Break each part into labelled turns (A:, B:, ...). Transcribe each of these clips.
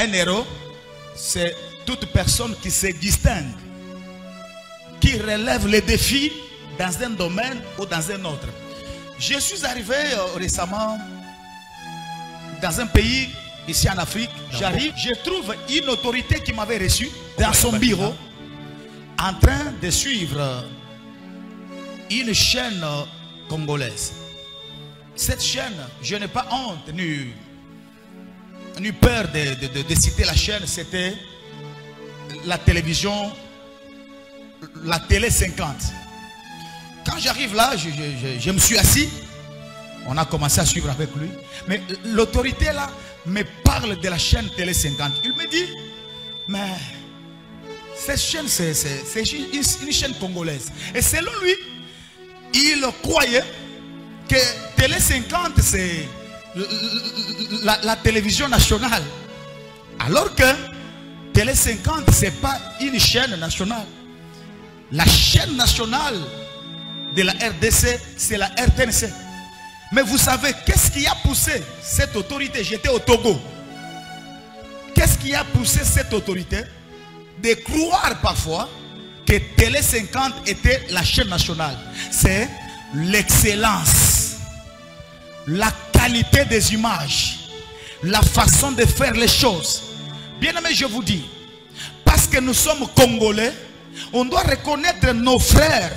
A: Un héros, c'est toute personne qui se distingue, qui relève les défis dans un domaine ou dans un autre. Je suis arrivé récemment dans un pays ici en Afrique. J'arrive, je trouve une autorité qui m'avait reçu dans son bureau en train de suivre une chaîne congolaise. Cette chaîne, je n'ai pas honte ni peur de citer la chaîne, c'était la télévision, la télé 50. Quand j'arrive là, je me suis assis, on a commencé à suivre avec lui, mais l'autorité là me parle de la chaîne télé 50. Il me dit, mais cette chaîne c'est une chaîne congolaise. Et selon lui, il croyait que télé 50 c'est la télévision nationale, alors que télé 50 c'est pas une chaîne nationale. La chaîne nationale de la RDC c'est la RTNC. Mais vous savez qu'est-ce qui a poussé cette autorité? J'étais au Togo. Qu'est-ce qui a poussé cette autorité de croire parfois que télé 50 était la chaîne nationale? C'est l'excellence, la qualité des images, la façon de faire les choses. Bien aimé, je vous dis, parce que nous sommes Congolais, on doit reconnaître nos frères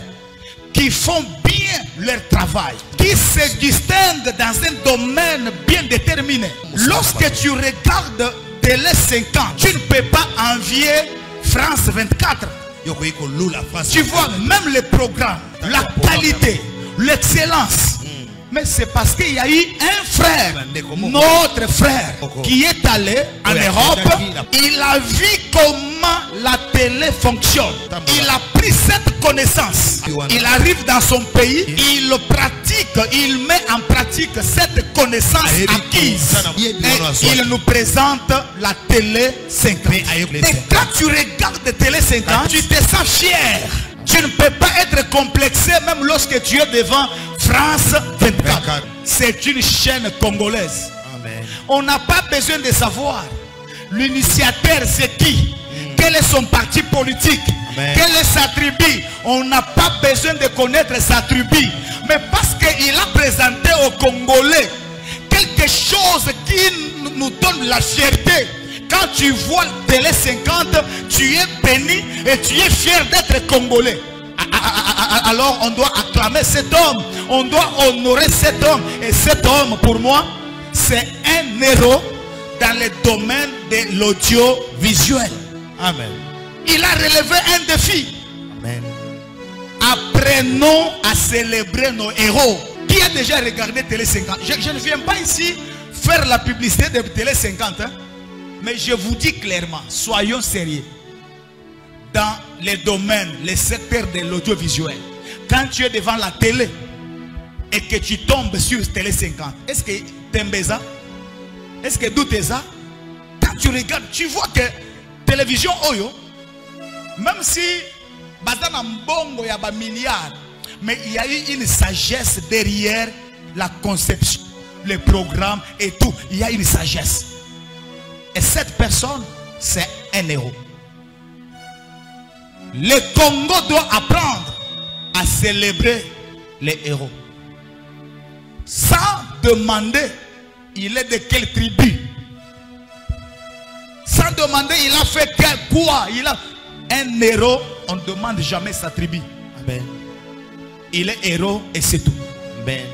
A: qui font bien leur travail, qui se distinguent dans un domaine bien déterminé. Lorsque tu regardes télé 50, tu ne peux pas envier France 24. Tu vois même les programmes, la qualité, l'excellence. Mais c'est parce qu'il y a eu un frère, notre frère, qui est allé en Europe. Il a vu comment la télé fonctionne. Il a pris cette connaissance. Il arrive dans son pays, il pratique, il met en pratique cette connaissance acquise. Et il nous présente la télé 50. Et quand tu regardes télé 50, tu te sens fier. Tu ne peux pas être complexé même lorsque tu es devant France 24. C'est une chaîne congolaise. Amen. On n'a pas besoin de savoir l'initiateur c'est qui, quel est son parti politique, amen, quelle est sa tribu. On n'a pas besoin de connaître sa tribu. Mais parce qu'il a présenté aux Congolais quelque chose qui nous donne la fierté. Quand tu vois télé 50, tu es béni et tu es fier d'être Congolais. Alors on doit acclamer cet homme, on doit honorer cet homme. Et cet homme pour moi c'est un héros dans le domaine de l'audiovisuel. Amen. Il a relevé un défi. Amen. Apprenons à célébrer nos héros. Qui a déjà regardé télé 50? Je ne viens pas ici faire la publicité de télé 50 hein? Mais je vous dis clairement, soyons sérieux. Dans les domaines, les secteurs de l'audiovisuel, quand tu es devant la télé et que tu tombes sur télé 50, est-ce que t'aimes ça? Est-ce que doutes ça? Quand tu regardes, tu vois que télévision Oyo, même si bazana mbongo ya ba milliards, mais il y a eu une sagesse derrière la conception, les programmes et tout. Il y a une sagesse. Et cette personne, c'est un héros. Le Congo doit apprendre à célébrer les héros. Sans demander, il est de quelle tribu. Sans demander, il a fait quoi. Un héros, on ne demande jamais sa tribu. Amen. Il est héros et c'est tout. Amen.